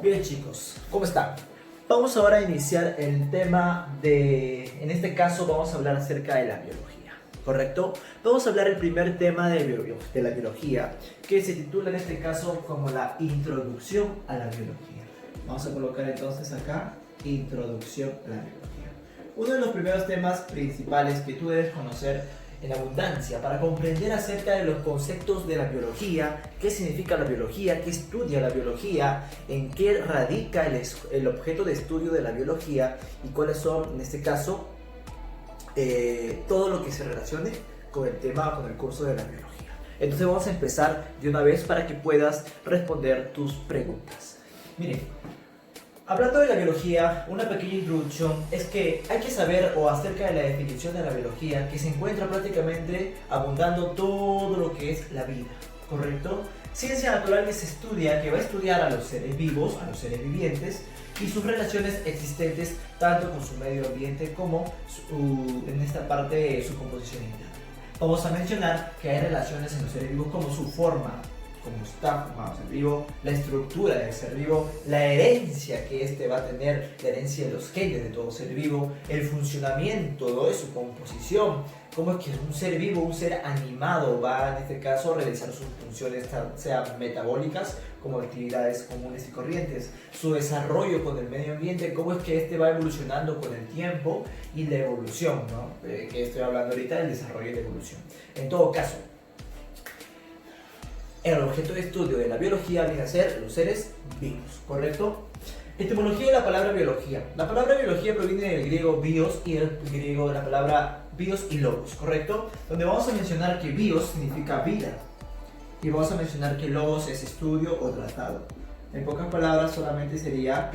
Bien chicos, ¿cómo están? Vamos ahora a iniciar el tema en este caso vamos a hablar acerca de la biología, ¿correcto? Vamos a hablar el primer tema de la biología, que se titula en este caso como la introducción a la biología. Vamos a colocar entonces acá, introducción a la biología. Uno de los primeros temas principales que tú debes conocer en abundancia para comprender acerca de los conceptos de la biología, qué significa la biología, qué estudia la biología, en qué radica el objeto de estudio de la biología y cuáles son, en este caso, todo lo que se relacione con el tema, con el curso de la biología. Entonces vamos a empezar de una vez para que puedas responder tus preguntas. Miren, hablando de la biología, una pequeña introducción es que hay que saber o acerca de la definición de la biología que se encuentra prácticamente abundando todo lo que es la vida, ¿correcto? Ciencia natural que se estudia, que va a estudiar a los seres vivos, a los seres vivientes y sus relaciones existentes tanto con su medio ambiente como en esta parte su composición interna. Vamos a mencionar que hay relaciones en los seres vivos como su forma, cómo está formado el ser vivo, la estructura del ser vivo, la herencia que éste va a tener, la herencia de los genes de todo ser vivo, el funcionamiento de su composición, cómo es que un ser vivo, un ser animado va en este caso a realizar sus funciones, sean metabólicas como actividades comunes y corrientes, su desarrollo con el medio ambiente, cómo es que este va evolucionando con el tiempo y la evolución, ¿no? Que estoy hablando ahorita del desarrollo y la evolución. En todo caso, el objeto de estudio de la biología viene a ser los seres vivos, ¿correcto? Etimología de la palabra biología. La palabra biología proviene del griego bios y del griego de la palabra bios y logos, ¿correcto? Donde vamos a mencionar que bios significa vida y vamos a mencionar que logos es estudio o tratado. En pocas palabras solamente sería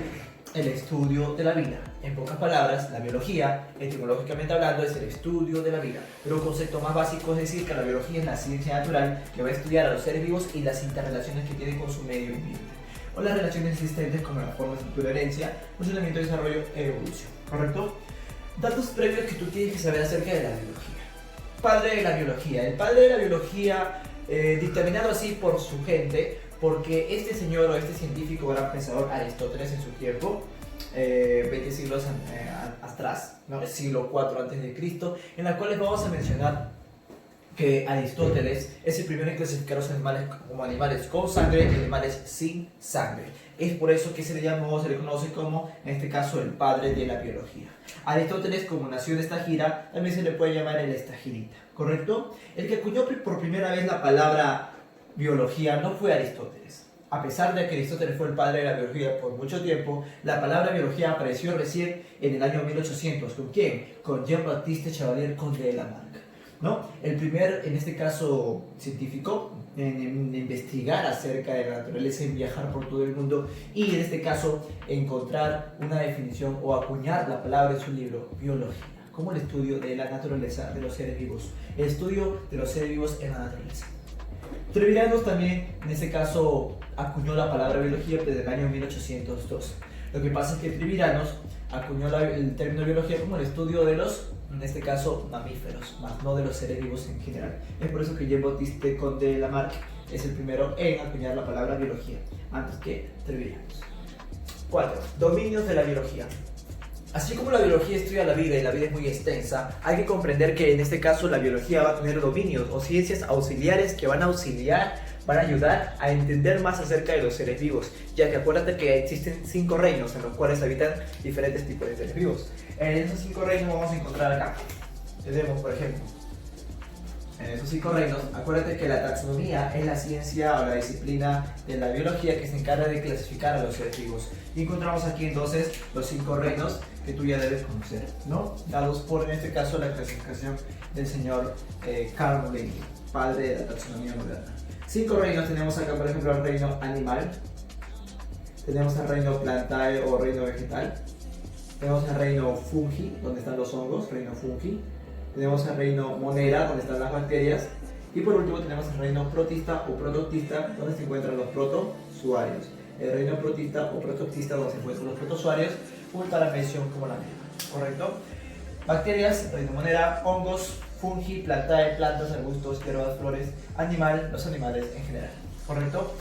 el estudio de la vida. En pocas palabras, la biología, etimológicamente hablando, es el estudio de la vida. Pero un concepto más básico es decir que la biología es la ciencia natural que va a estudiar a los seres vivos y las interrelaciones que tienen con su medio ambiente, o las relaciones existentes como la forma, estructura, herencia, funcionamiento, desarrollo e evolución, ¿correcto? Datos previos que tú tienes que saber acerca de la biología. Padre de la biología. El padre de la biología, dictaminado así por su gente, porque este señor o este científico, gran pensador Aristóteles en su tiempo, 20 siglos atrás, ¿no? El siglo IV antes de Cristo, en la cual les vamos a mencionar que Aristóteles es el primero en clasificar a los animales como animales con sangre y animales sin sangre. Es por eso que se le conoce como, en este caso, el padre de la biología. Aristóteles, como nació en Estagira, también se le puede llamar el estagirita, ¿correcto? El que acuñó por primera vez la palabra biología no fue Aristóteles. A pesar de que Aristóteles fue el padre de la biología por mucho tiempo, la palabra biología apareció recién en el año 1800. ¿Con quién? Con Jean-Baptiste Chevalier Conde de Lamarck, ¿no? El primer, en este caso, científico en investigar acerca de la naturaleza, en viajar por todo el mundo y, en este caso, encontrar una definición o acuñar la palabra en su libro, biología, como el estudio de la naturaleza de los seres vivos, el estudio de los seres vivos en la naturaleza. Treviranos también, en este caso, acuñó la palabra biología desde el año 1802. Lo que pasa es que Treviranos acuñó el término biología como el estudio de los, en este caso, mamíferos, más no de los seres vivos en general. Es por eso que Jean-Baptiste Conde de Lamarck es el primero en acuñar la palabra biología, antes que Treviranos. 4. Dominios de la biología. Así como la biología estudia la vida y la vida es muy extensa, hay que comprender que en este caso la biología va a tener dominios o ciencias auxiliares que van a ayudar a entender más acerca de los seres vivos, ya que acuérdate que existen 5 reinos en los cuales habitan diferentes tipos de seres vivos. En esos 5 reinos vamos a encontrar acá, tenemos por ejemplo, en esos 5 reinos, acuérdate que la taxonomía es la ciencia o la disciplina de la biología que se encarga de clasificar a los seres vivos. Y encontramos aquí entonces los 5 reinos que tú ya debes conocer, ¿no? Dados por, en este caso, la clasificación del señor Carl Monell, padre de la taxonomía moderna. 5 reinos tenemos acá, por ejemplo, el reino animal, tenemos el reino plantae o reino vegetal, tenemos el reino fungi, donde están los hongos, reino fungi. Tenemos el reino monera, donde están las bacterias. Y por último tenemos el reino protista o protoctista, donde se encuentran los protozoarios. El reino protista o protoctista, donde se encuentran los protozoarios, junto a la mención como la misma, ¿correcto? Bacterias, reino monera, hongos, fungi, plantae, plantas, arbustos, hierbas, flores, animal, los animales en general, ¿correcto?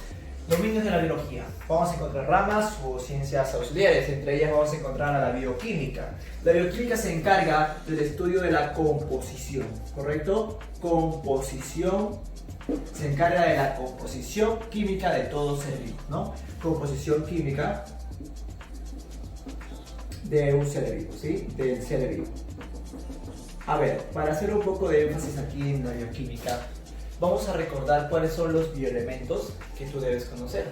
Dominios de la biología. Vamos a encontrar ramas o ciencias auxiliares. Entre ellas vamos a encontrar a la bioquímica. La bioquímica se encarga del estudio de la composición, ¿correcto? Composición. Se encarga de la composición química de todo ser vivo, ¿no? Composición química de un ser vivo, ¿sí? Del ser vivo. A ver, para hacer un poco de énfasis aquí en la bioquímica, vamos a recordar cuáles son los bioelementos que tú debes conocer.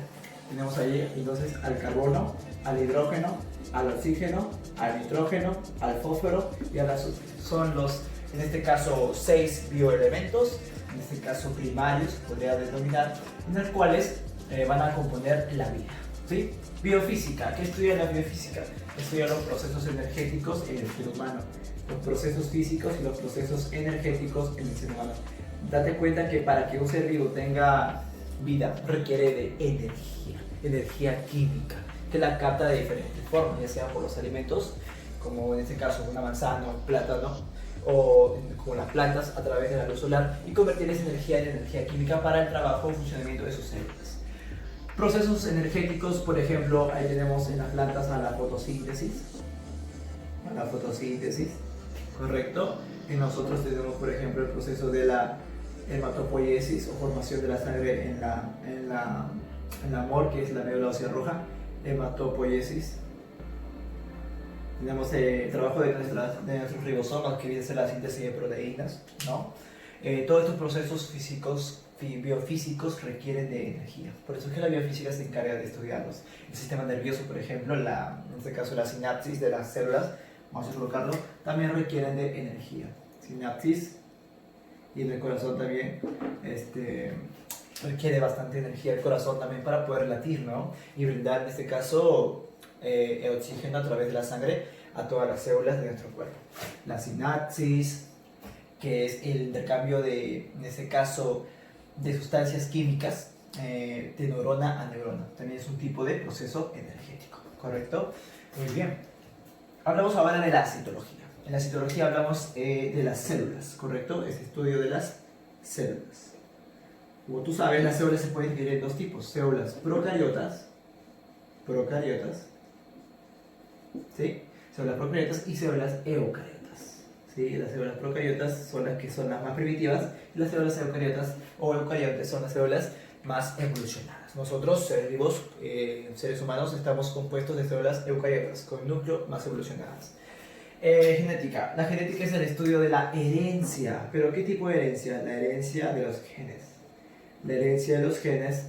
Tenemos ahí entonces al carbono, al hidrógeno, al oxígeno, al nitrógeno, al fósforo y al azufre. Son los, en este caso, 6 bioelementos, en este caso primarios, podría denominar, en los cuales van a componer la vida, ¿sí? Biofísica. ¿Qué estudia la biofísica? Estudia los procesos energéticos en el ser humano, los procesos físicos y los procesos energéticos en el ser humano. Date cuenta que para que un ser vivo tenga vida requiere de energía química, que la capta de diferentes formas, ya sea por los alimentos, como en este caso una manzana, un plátano, o como las plantas a través de la luz solar, y convertir esa energía en energía química para el trabajo y funcionamiento de sus células. Procesos energéticos, por ejemplo, ahí tenemos en las plantas a la fotosíntesis, ¿correcto? En nosotros tenemos, por ejemplo, el proceso de la hematopoiesis o formación de la sangre en la MOR, que es la médula ósea roja, hematopoiesis. Tenemos el trabajo de nuestros ribosomas, que viene a ser la síntesis de proteínas, ¿no? Todos estos procesos biofísicos requieren de energía. Por eso es que la biofísica se encarga de estudiarlos. El sistema nervioso, por ejemplo, en este caso la sinapsis de las células, vamos a colocarlo, también requieren de energía. Sinapsis, y en el corazón también requiere bastante energía el corazón también para poder latir, ¿no? Y brindar en este caso el oxígeno a través de la sangre a todas las células de nuestro cuerpo. La sinapsis, que es el intercambio de, en este caso, de sustancias químicas de neurona a neurona. También es un tipo de proceso energético, ¿correcto? Muy bien. Hablamos ahora de la citología. En la citología hablamos de las células, ¿correcto? Es estudio de las células. Como tú sabes, las células se pueden dividir en dos tipos: células procariotas, ¿sí? Células procariotas y células eucariotas, ¿sí? Las células procariotas son las que son las más primitivas y las células eucariotas o eucariotes son las células más evolucionadas. Nosotros, seres vivos, seres humanos, estamos compuestos de células eucariotas con núcleo más evolucionadas. Genética. La genética es el estudio de la herencia. ¿Pero qué tipo de herencia? La herencia de los genes. La herencia de los genes,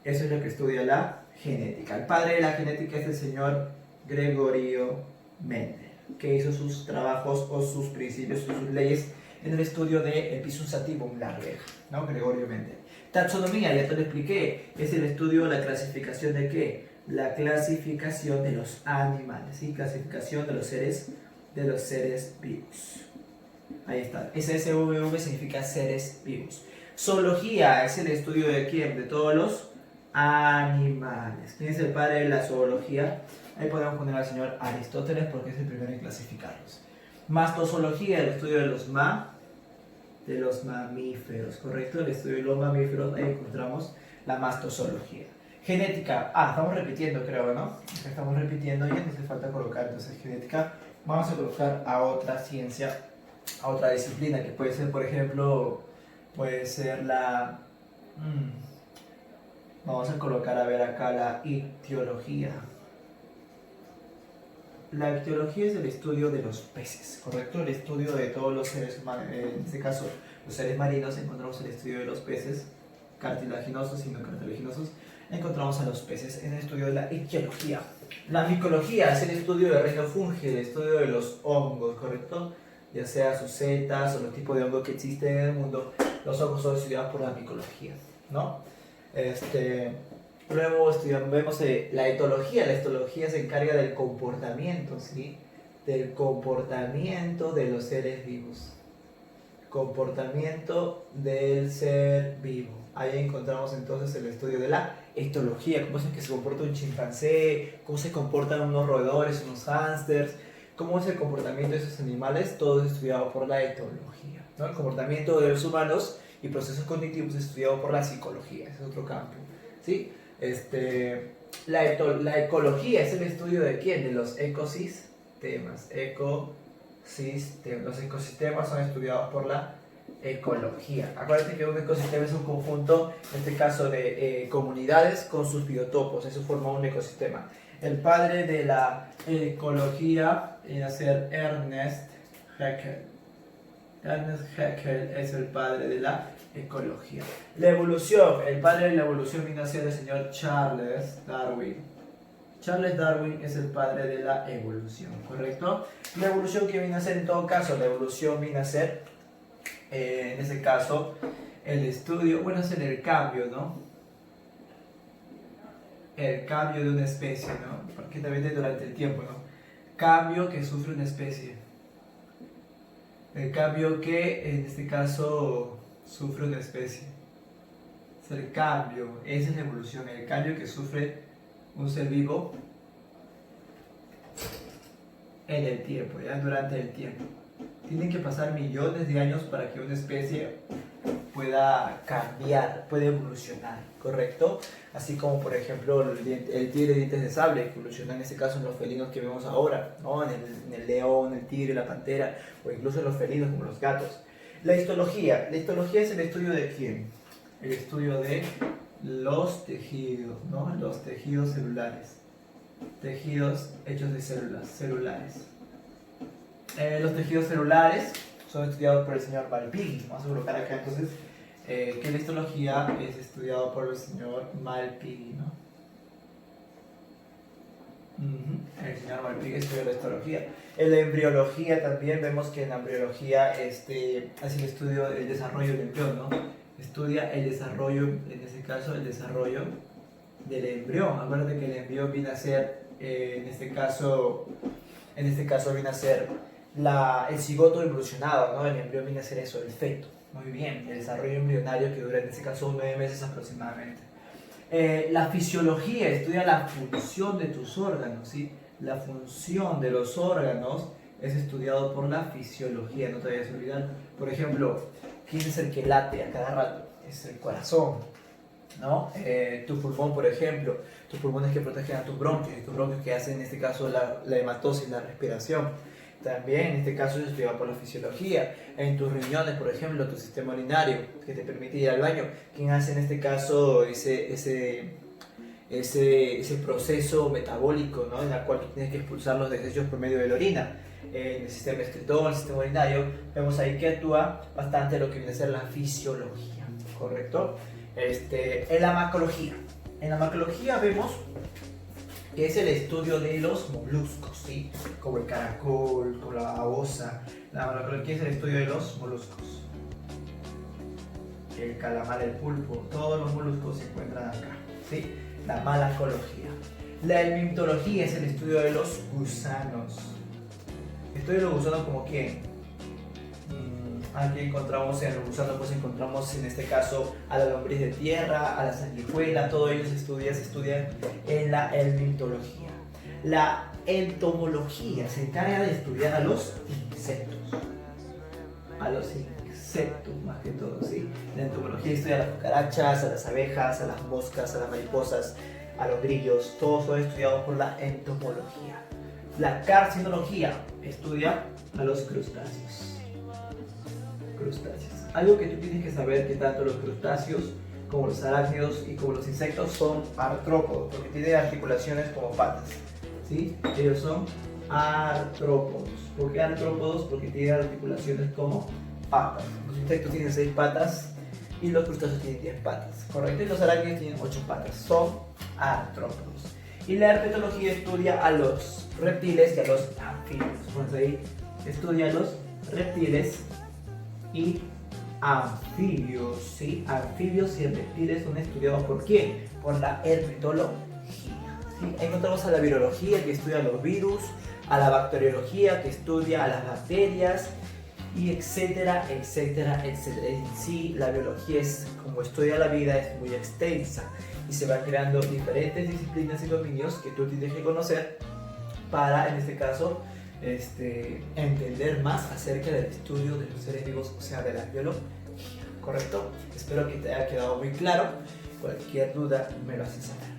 eso es lo que estudia la genética. El padre de la genética es el señor Gregorio Mendel, que hizo sus trabajos o sus principios, sus leyes en el estudio de Episum sativum, la abeja, ¿no? Gregorio Mendel. Taxonomía, ya te lo expliqué, es el estudio, la clasificación de ¿qué? La clasificación de los animales, ¿sí? Clasificación de los seres vivos. Ahí está. SSVV significa seres vivos. Zoología es el estudio de ¿quién? De todos los animales. ¿Quién es el padre de la zoología? Ahí podemos poner al señor Aristóteles porque es el primero en clasificarlos. Mastozoología, el estudio de los mamíferos, ¿correcto? El estudio de los mamíferos, ahí encontramos la mastozoología. Genética, estamos repitiendo, creo, ¿no? Estamos repitiendo y nos hace falta colocar entonces genética. Vamos a colocar a otra ciencia, a otra disciplina que puede ser, por ejemplo, puede ser la... Vamos a colocar, a ver acá, la ictiología. La ictiología es el estudio de los peces, ¿correcto? El estudio de todos los seres humanos, en este caso los seres marinos, encontramos el estudio de los peces, cartilaginosos y no cartilaginosos, encontramos a los peces en el estudio de la ictiología. La micología es el estudio del reino fungi, el estudio de los hongos, ¿correcto? Ya sea sus setas o los tipos de hongos que existen en el mundo, los hongos son estudiados por la micología, ¿no? Luego vemos la etología. La etología se encarga del comportamiento, ¿sí? Del comportamiento de los seres vivos. Comportamiento del ser vivo. Ahí encontramos entonces el estudio de la etología. Cómo es que se comporta un chimpancé, cómo se comportan unos roedores, unos hámsters, cómo es el comportamiento de esos animales. Todo es estudiado por la etología, ¿no? El comportamiento de los humanos y procesos cognitivos es estudiado por la psicología. Ese es otro campo. ¿sí? La ecología es el estudio de quién, de los ecosistemas. Los ecosistemas son estudiados por la ecología. Acuérdate que un ecosistema es un conjunto, en este caso, de comunidades con sus biotopos. Eso forma un ecosistema. El padre de la ecología iba a ser Ernest Haeckel. Ernest Haeckel es el padre de la ecología. La evolución, el padre de la evolución vino a ser el señor Charles Darwin. Charles Darwin es el padre de la evolución, ¿correcto? La evolución que viene a ser en todo caso, la evolución viene a ser, en ese caso, el estudio, bueno, es el cambio, ¿no? El cambio de una especie, ¿no? Porque también durante el tiempo, ¿no? Cambio que sufre una especie. El cambio que, en este caso, sufre una especie. Es el cambio, esa es la evolución, el cambio que sufre un ser vivo en el tiempo, ¿ya? Durante el tiempo. Tienen que pasar millones de años para que una especie pueda cambiar, pueda evolucionar, ¿correcto? Así como, por ejemplo, el tigre de dientes de sable, que evoluciona en este caso en los felinos que vemos ahora, ¿no? En el león, el tigre, la pantera, o incluso en los felinos como los gatos. La histología es el estudio de quién? El estudio de los tejidos, ¿no? Los tejidos celulares. Tejidos hechos de células, celulares. Los tejidos celulares son estudiados por el señor Malpighi. Vamos a colocar acá entonces que la histología es estudiado por el señor Malpighi, ¿no? El señor Malpighi estudia la histología. En la embriología también vemos que en la embriología es el estudio del desarrollo del embrión, ¿no? Estudia el desarrollo, en este caso el desarrollo del embrión. Acuérdate que el embrión viene a ser, en este caso viene a ser el cigoto evolucionado, ¿no? El embrión viene a ser eso, el feto. Muy bien, el desarrollo embrionario que dura en este caso 9 meses aproximadamente. La fisiología estudia la función de tus órganos, ¿sí? La función de los órganos es estudiado por la fisiología, no te vayas a olvidar. Por ejemplo, ¿quién es el que late a cada rato? Es el corazón, ¿no? Tu pulmón, por ejemplo, tus pulmones que protegen a tus bronquios que hacen en este caso la hematosis, la respiración. También en este caso es estudiado por la fisiología. En tus riñones, por ejemplo, tu sistema urinario que te permite ir al baño. ¿Quién hace en este caso ese proceso metabólico, ¿no? En el cual tú tienes que expulsar los desechos por medio de la orina? En el sistema excretor, el sistema urinario, vemos ahí que actúa bastante lo que viene a ser la fisiología, ¿correcto? En la macrología vemos que es el estudio de los moluscos, ¿sí? Como el caracol, como la babosa. La macrología es el estudio de los moluscos. El calamar, el pulpo, todos los moluscos se encuentran acá, ¿sí? La malacología. La helmintología es el estudio de los gusanos. Estudio de los gusanos como quién. Aquí encontramos en los gusanos, pues encontramos en este caso a la lombriz de tierra, a la sanguijuela, todo ello se estudia en la helmintología. La entomología se encarga de estudiar a los insectos. A los insectos más que todo, ¿sí? La entomología estudia a las cucarachas, a las abejas, a las moscas, a las mariposas, a los grillos, todos son estudiados por la entomología. La carcinología estudia a los crustáceos. Algo que tú tienes que saber que tanto los crustáceos como los arácnidos y como los insectos son artrópodos, porque tienen articulaciones como patas, ¿sí? Ellos son artrópodos. ¿Por qué artrópodos? Porque tienen articulaciones como patas. Los insectos tienen 6 patas y los crustáceos tienen 10 patas, ¿correcto? Y los arácnidos tienen 8 patas, son artrópodos. Y la herpetología estudia a los reptiles y a los anfibios. Pues ahí estudia a los reptiles y anfibios, ¿sí? Anfibios y reptiles son estudiados ¿por quién? Por la herpetología, ¿sí? Ahí encontramos a la virología que estudia los virus, a la bacteriología que estudia a las bacterias y etcétera, etcétera, etcétera. En sí, la biología es, como estudia la vida, es muy extensa y se van creando diferentes disciplinas y dominios que tú tienes que conocer para, en este caso, entender más acerca del estudio de los seres vivos, o sea, de la biología, ¿correcto? Espero que te haya quedado muy claro. Cualquier duda me lo haces saber.